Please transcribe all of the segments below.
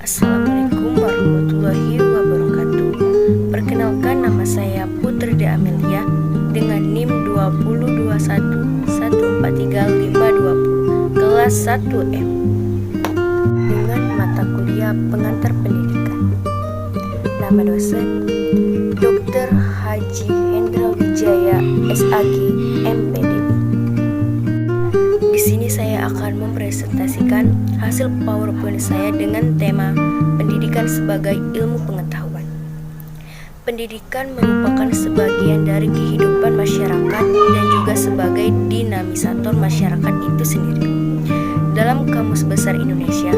Assalamualaikum warahmatullahi wabarakatuh. Perkenalkan, nama saya Putri De Amelia dengan NIM 20211435520 kelas 1M dengan mata kuliah pengantar pendidikan. Nama dosen Dr. Haji Hendra Wijaya SAG MPD. Di sini saya akan mempresentasikan hasil PowerPoint saya dengan tema pendidikan sebagai ilmu pengetahuan. Pendidikan merupakan sebagian dari kehidupan masyarakat dan juga sebagai dinamisator masyarakat itu sendiri. Dalam Kamus Besar Indonesia,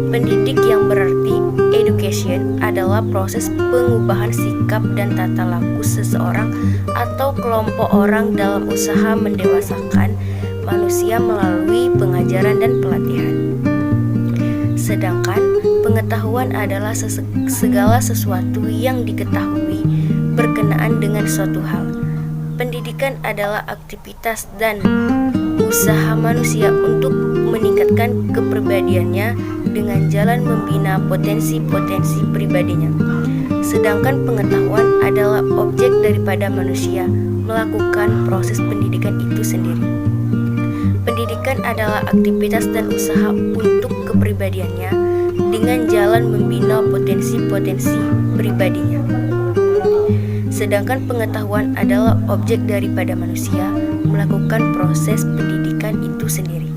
pendidik yang berarti education adalah proses pengubahan sikap dan tata laku seseorang atau kelompok orang dalam usaha mendewasakan manusia melalui pengajaran dan pelatihan. Sedangkan pengetahuan adalah segala sesuatu yang diketahui berkenaan dengan suatu hal. Pendidikan adalah aktivitas dan usaha manusia untuk meningkatkan kepribadiannya dengan jalan membina potensi-potensi pribadinya. Sedangkan pengetahuan adalah objek daripada manusia melakukan proses pendidikan itu sendiri. Pendidikan adalah aktivitas dan usaha untuk kepribadiannya dengan jalan membina potensi-potensi pribadinya. Sedangkan pengetahuan adalah objek daripada manusia melakukan proses pendidikan itu sendiri.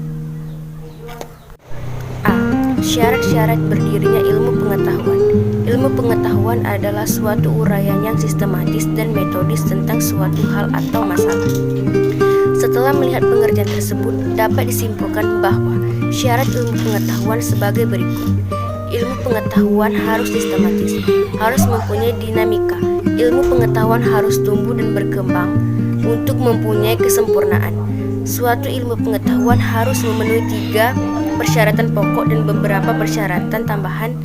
A. Syarat-syarat berdirinya ilmu pengetahuan. Ilmu pengetahuan adalah suatu uraian yang sistematis dan metodis tentang suatu hal atau masalah. Setelah melihat pengertian tersebut, dapat disimpulkan bahwa syarat ilmu pengetahuan sebagai berikut. Ilmu pengetahuan harus sistematis, harus mempunyai dinamika. Ilmu pengetahuan harus tumbuh dan berkembang untuk mempunyai kesempurnaan. Suatu ilmu pengetahuan harus memenuhi 3 persyaratan pokok dan beberapa persyaratan tambahan.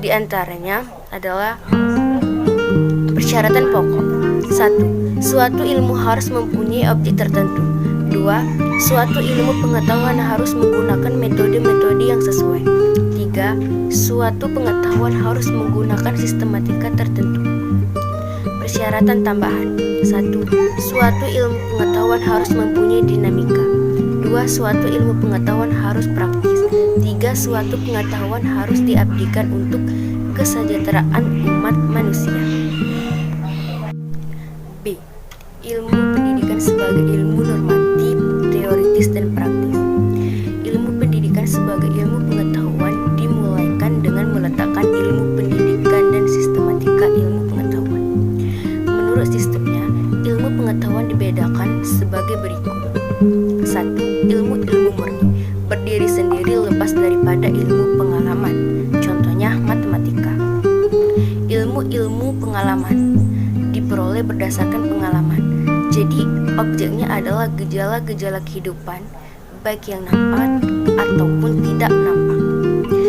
Di antaranya adalah persyaratan pokok. 1. Suatu ilmu harus mempunyai objek tertentu. 2. Suatu ilmu pengetahuan harus menggunakan metode-metode yang sesuai. 3. Suatu pengetahuan harus menggunakan sistematika tertentu. Persyaratan tambahan. 1. Suatu ilmu pengetahuan harus mempunyai dinamika. 2. Suatu ilmu pengetahuan harus praktis. 3. Suatu pengetahuan harus diabdikan untuk kesejahteraan umat manusia. B. Ilmu pendidikan sebagai ilmu normatif, teoritis, dan praktis. Ilmu pendidikan sebagai ilmu pengetahuan dimulaikan dengan meletakkan ilmu pendidikan dan sistematika ilmu pengetahuan. Menurut sistemnya, ilmu pengetahuan dibedakan sebagai berikut. 1. Ilmu-ilmu murni, berdiri sendiri lepas daripada ilmu pengalaman. Contohnya matematika. Ilmu-ilmu pengalaman diperoleh berdasarkan pengalaman. Jadi, objeknya adalah gejala-gejala kehidupan, baik yang nampak ataupun tidak nampak.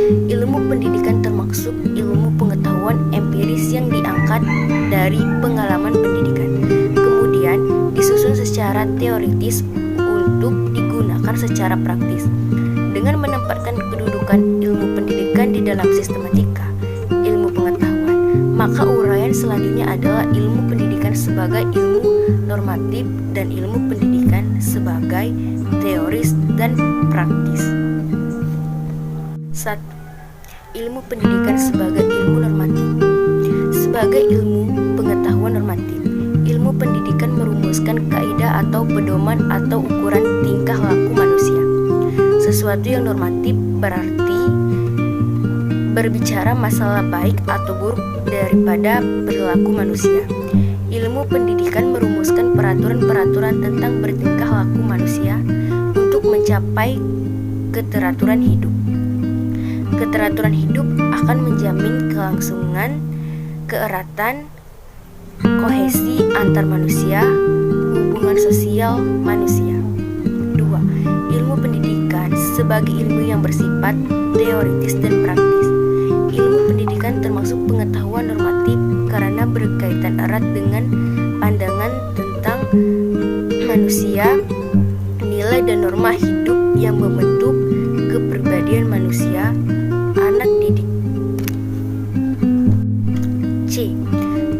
Ilmu pendidikan termasuk ilmu pengetahuan empiris yang diangkat dari pengalaman pendidikan, kemudian disusun secara teoritis untuk digunakan secara praktis. Dengan menempatkan kedudukan ilmu pendidikan di dalam sistematika ilmu pengetahuan, maka uraian selanjutnya adalah ilmu pendidikan sebagai ilmu normatif dan ilmu pendidikan sebagai teoris dan praktis. 1. Ilmu pendidikan sebagai ilmu normatif. Sebagai ilmu pengetahuan normatif, ilmu pendidikan merumuskan kaidah atau pedoman atau ukuran tingkah laku manusia. Sesuatu yang normatif berarti berbicara masalah baik atau buruk daripada perilaku manusia. Ilmu pendidikan merumuskan peraturan-peraturan tentang bertingkah laku manusia untuk mencapai keteraturan hidup. Keteraturan hidup akan menjamin kelangsungan, keeratan, kohesi antar manusia, hubungan sosial manusia. 2. Ilmu pendidikan sebagai ilmu yang bersifat teoritis dan praktis. Ilmu pendidikan termasuk pengetahuan normatif karena berkaitan erat dengan pandangan tentang manusia, nilai dan norma hidup yang membentuk kepribadian manusia, anak didik.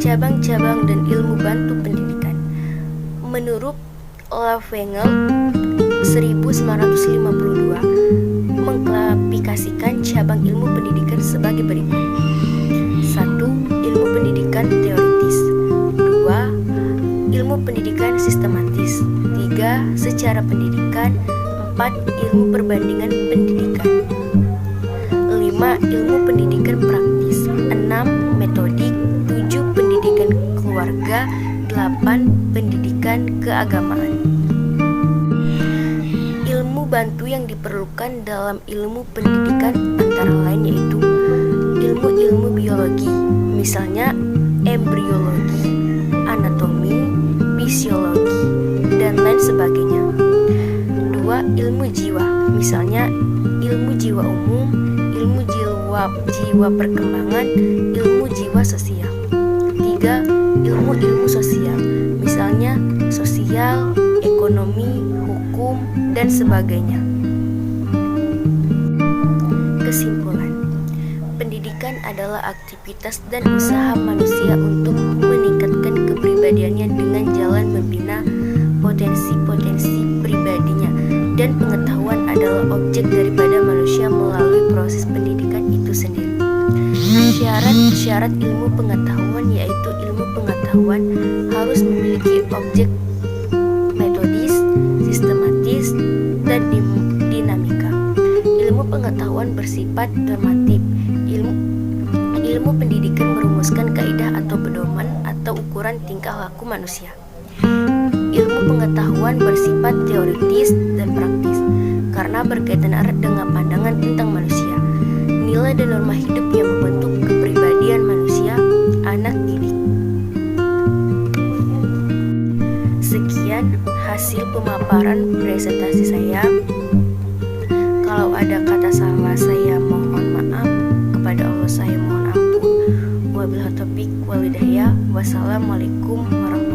cabang-cabang dan ilmu bantu pendidikan. Menurut Lafengle 1952 mengklasifikasikan cabang ilmu pendidikan sebagai berikut. 1. Ilmu pendidikan teoritis. 2. Ilmu pendidikan sistematis. 3. Secara pendidikan. 4. Ilmu perbandingan pendidikan. 5. Ilmu pendidikan praktis. 6. Metodik. 7. Pendidikan keluarga. 8. Pendidikan keagamaan. Ilmu bantu yang diperlukan dalam ilmu pendidikan antara lain yaitu ilmu-ilmu biologi, misalnya embriologi, anatomi, fisiologi, dan lain sebagainya. 2. Ilmu jiwa, misalnya ilmu jiwa umum, ilmu jiwa perkembangan, ilmu jiwa sosial. 3. Ilmu-ilmu sosial, misalnya sosial, ekonomi, hukum, dan sebagainya. Kesimpulan, pendidikan adalah aktivitas dan usaha manusia untuk meningkatkan kepribadiannya dengan jalan membina potensi-potensi pribadinya, dan pengetahuan adalah objek daripada manusia melalui proses pendidikan itu sendiri. Syarat ilmu pengetahuan yaitu ilmu pengetahuan harus memiliki objek metodis, sistematis, dan dinamika. Ilmu pengetahuan bersifat normatif. Ilmu pendidikan merumuskan kaidah atau pedoman atau ukuran tingkah laku manusia. Ilmu pengetahuan bersifat teoritis dan praktis karena berkaitan erat dengan pandangan tentang manusia, nilai dan norma hidup yang membentuk kepribadian manusia anak didik. Sekian hasil pemaparan presentasi saya. Kalau ada kata salah saya mohon maaf, kepada Allah saya mohon ampun. Wabillahi taufiq wal hidayah. Wassalamualaikum warahmatullahi wabarakatuh.